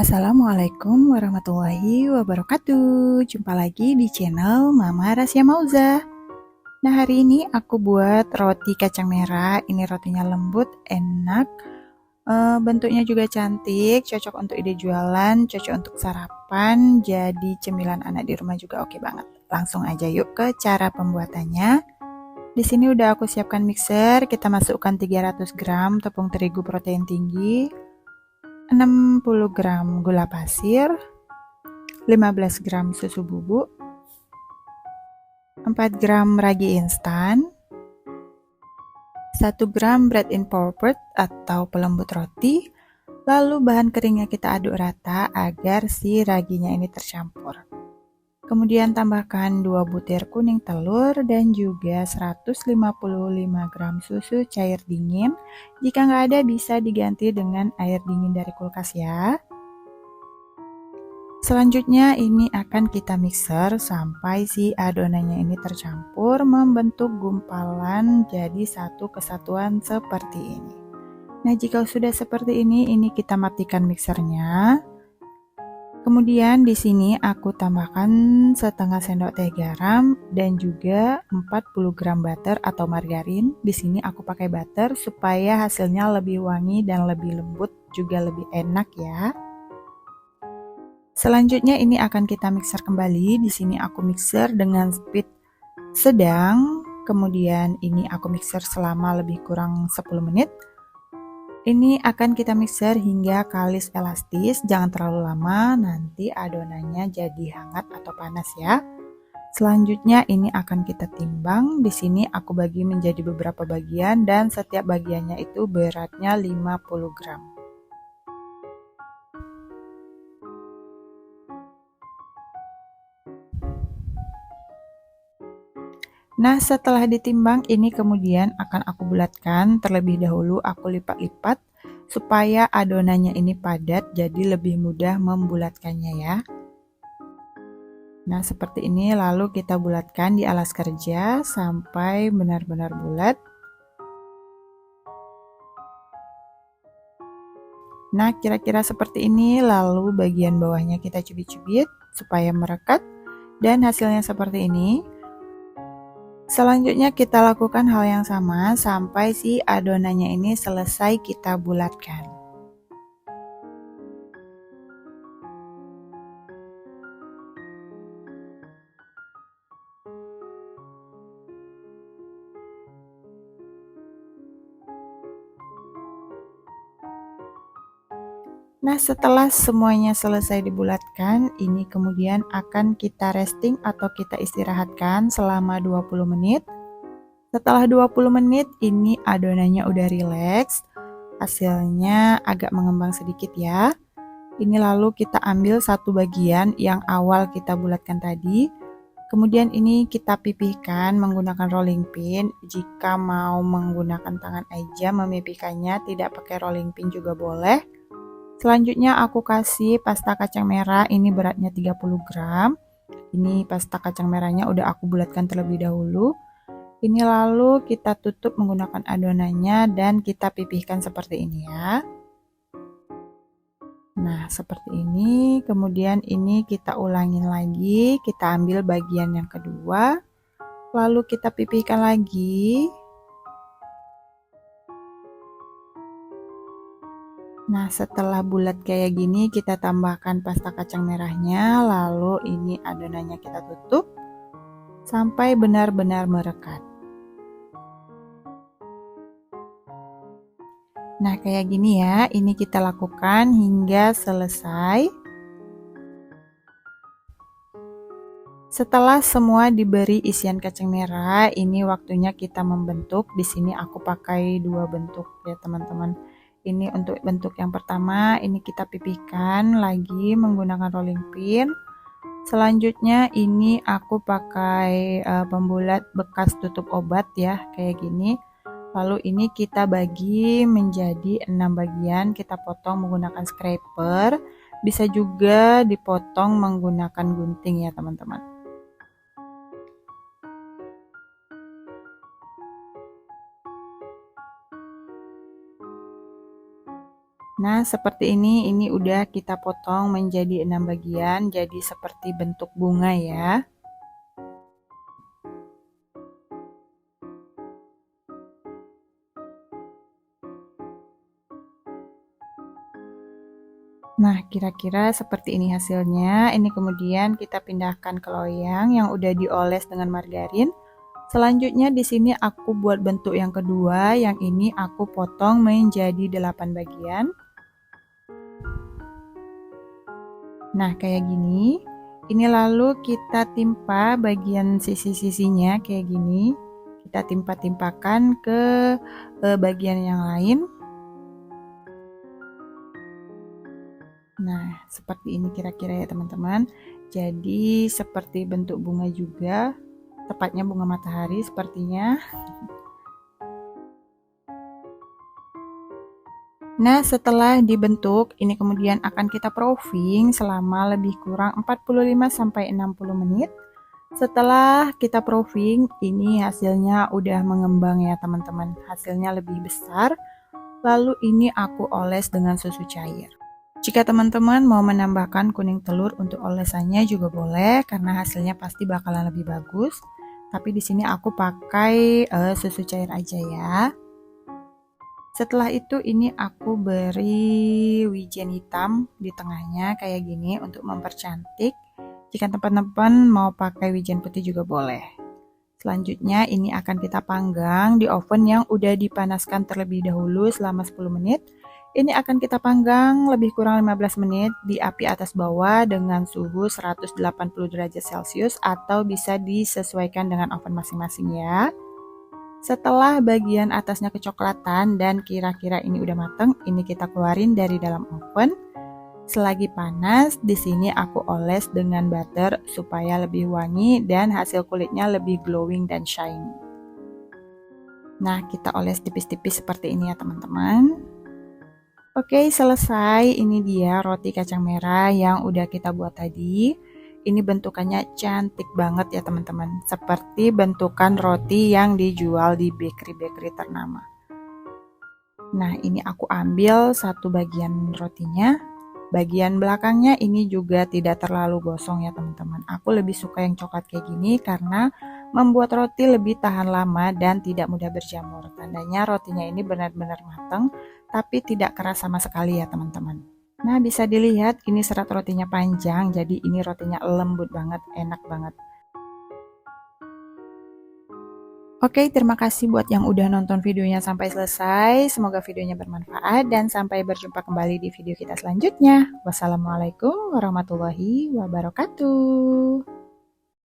Assalamualaikum warahmatullahi wabarakatuh. Jumpa lagi di channel Mama Rasya Mauza. Nah, hari ini aku buat roti kacang merah. Ini rotinya lembut, enak, bentuknya juga cantik, cocok untuk ide jualan, cocok untuk sarapan, jadi cemilan anak di rumah juga oke banget. Langsung aja yuk ke cara pembuatannya. Di sini udah aku siapkan mixer. Kita masukkan 300 gram tepung terigu protein tinggi, 60 gram gula pasir, 15 gram susu bubuk, 4 gram ragi instan, 1 gram bread in forward atau pelembut roti. Lalu bahan keringnya kita aduk rata agar si raginya ini tercampur. Kemudian tambahkan 2 butir kuning telur dan juga 155 gram susu cair dingin. Jika nggak ada bisa diganti dengan air dingin dari kulkas ya. Selanjutnya ini akan kita mixer sampai si adonannya ini tercampur membentuk gumpalan jadi satu kesatuan seperti ini. Nah, jika sudah seperti ini kita matikan mixernya. Kemudian di sini aku tambahkan setengah sendok teh garam dan juga 40 gram butter atau margarin. Di sini aku pakai butter supaya hasilnya lebih wangi dan lebih lembut, juga lebih enak ya. Selanjutnya ini akan kita mixer kembali. Di sini aku mixer dengan speed sedang. Kemudian ini aku mixer selama lebih kurang 10 menit. Ini akan kita mixer hingga kalis elastis, jangan terlalu lama, nanti adonannya jadi hangat atau panas ya. Selanjutnya ini akan kita timbang. Di sini aku bagi menjadi beberapa bagian dan setiap bagiannya itu beratnya 50 gram. Nah, setelah ditimbang ini kemudian akan aku bulatkan. Terlebih dahulu aku lipat-lipat supaya adonannya ini padat, jadi lebih mudah membulatkannya ya. Nah, seperti ini lalu kita bulatkan di alas kerja sampai benar-benar bulat. Nah, kira-kira seperti ini, lalu bagian bawahnya kita cubit-cubit supaya merekat dan hasilnya seperti ini. Selanjutnya kita lakukan hal yang sama sampai si adonannya ini selesai kita bulatkan. Nah, setelah semuanya selesai dibulatkan, ini kemudian akan kita resting atau kita istirahatkan selama 20 menit. Setelah 20 menit, ini adonannya udah rileks. Hasilnya agak mengembang sedikit ya. Ini lalu kita ambil satu bagian yang awal kita bulatkan tadi. Kemudian ini kita pipihkan menggunakan rolling pin. Jika mau menggunakan tangan aja memipihkannya, tidak pakai rolling pin juga boleh. Selanjutnya aku kasih pasta kacang merah, ini beratnya 30 gram. Ini pasta kacang merahnya udah aku bulatkan terlebih dahulu. Ini lalu kita tutup menggunakan adonannya dan kita pipihkan seperti ini ya. Nah, seperti ini. Kemudian ini kita ulangin lagi, kita ambil bagian yang kedua. Lalu kita pipihkan lagi. Nah, setelah bulat kayak gini, kita tambahkan pasta kacang merahnya, lalu ini adonannya kita tutup sampai benar-benar merekat. Nah, kayak gini ya, ini kita lakukan hingga selesai. Setelah semua diberi isian kacang merah, ini waktunya kita membentuk. Di sini aku pakai dua bentuk ya, teman-teman. Ini untuk bentuk yang pertama, ini kita pipihkan lagi menggunakan rolling pin. Selanjutnya ini aku pakai pembulat bekas tutup obat ya, kayak gini. Lalu ini kita bagi menjadi 6 bagian, kita potong menggunakan scraper. Bisa juga dipotong menggunakan gunting ya, teman-teman. Nah, seperti ini udah kita potong menjadi 6 bagian, jadi seperti bentuk bunga ya. Nah, kira-kira seperti ini hasilnya. Ini kemudian kita pindahkan ke loyang yang udah dioles dengan margarin. Selanjutnya di sini aku buat bentuk yang kedua, yang ini aku potong menjadi 8 bagian. Nah, kayak gini. Ini lalu kita timpa bagian sisi-sisinya kayak gini. Kita timpa-timpakan ke bagian yang lain. Nah, seperti ini kira-kira ya teman-teman. Jadi seperti bentuk bunga juga, tepatnya bunga matahari sepertinya. Nah, setelah dibentuk, ini kemudian akan kita proofing selama lebih kurang 45-60 menit. Setelah kita proofing, ini hasilnya udah mengembang ya teman-teman. Hasilnya lebih besar. Lalu ini aku oles dengan susu cair. Jika teman-teman mau menambahkan kuning telur untuk olesannya juga boleh karena hasilnya pasti bakalan lebih bagus. Tapi di sini aku pakai susu cair aja ya. Setelah itu ini aku beri wijen hitam di tengahnya kayak gini untuk mempercantik. Jika teman-teman mau pakai wijen putih juga boleh. Selanjutnya ini akan kita panggang di oven yang udah dipanaskan terlebih dahulu selama 10 menit. Ini akan kita panggang lebih kurang 15 menit di api atas bawah dengan suhu 180 derajat Celcius atau bisa disesuaikan dengan oven masing-masing ya. Setelah bagian atasnya kecoklatan dan kira-kira ini udah mateng, ini kita keluarin dari dalam oven. Selagi panas, di sini aku oles dengan butter supaya lebih wangi dan hasil kulitnya lebih glowing dan shiny. Nah, kita oles tipis-tipis seperti ini ya teman-teman. Oke, selesai. Ini dia roti kacang merah yang udah kita buat tadi. Ini bentukannya cantik banget ya teman-teman. Seperti bentukan roti yang dijual di bakery-bakery ternama. Nah, ini aku ambil satu bagian rotinya. Bagian belakangnya ini juga tidak terlalu gosong ya teman-teman. Aku lebih suka yang coklat kayak gini karena membuat roti lebih tahan lama dan tidak mudah berjamur. Tandanya rotinya ini benar-benar matang tapi tidak keras sama sekali ya teman-teman. Nah, bisa dilihat ini serat rotinya panjang, jadi ini rotinya lembut banget, enak banget. Oke, terima kasih buat yang udah nonton videonya sampai selesai. Semoga videonya bermanfaat dan sampai berjumpa kembali di video kita selanjutnya. Wassalamualaikum warahmatullahi wabarakatuh.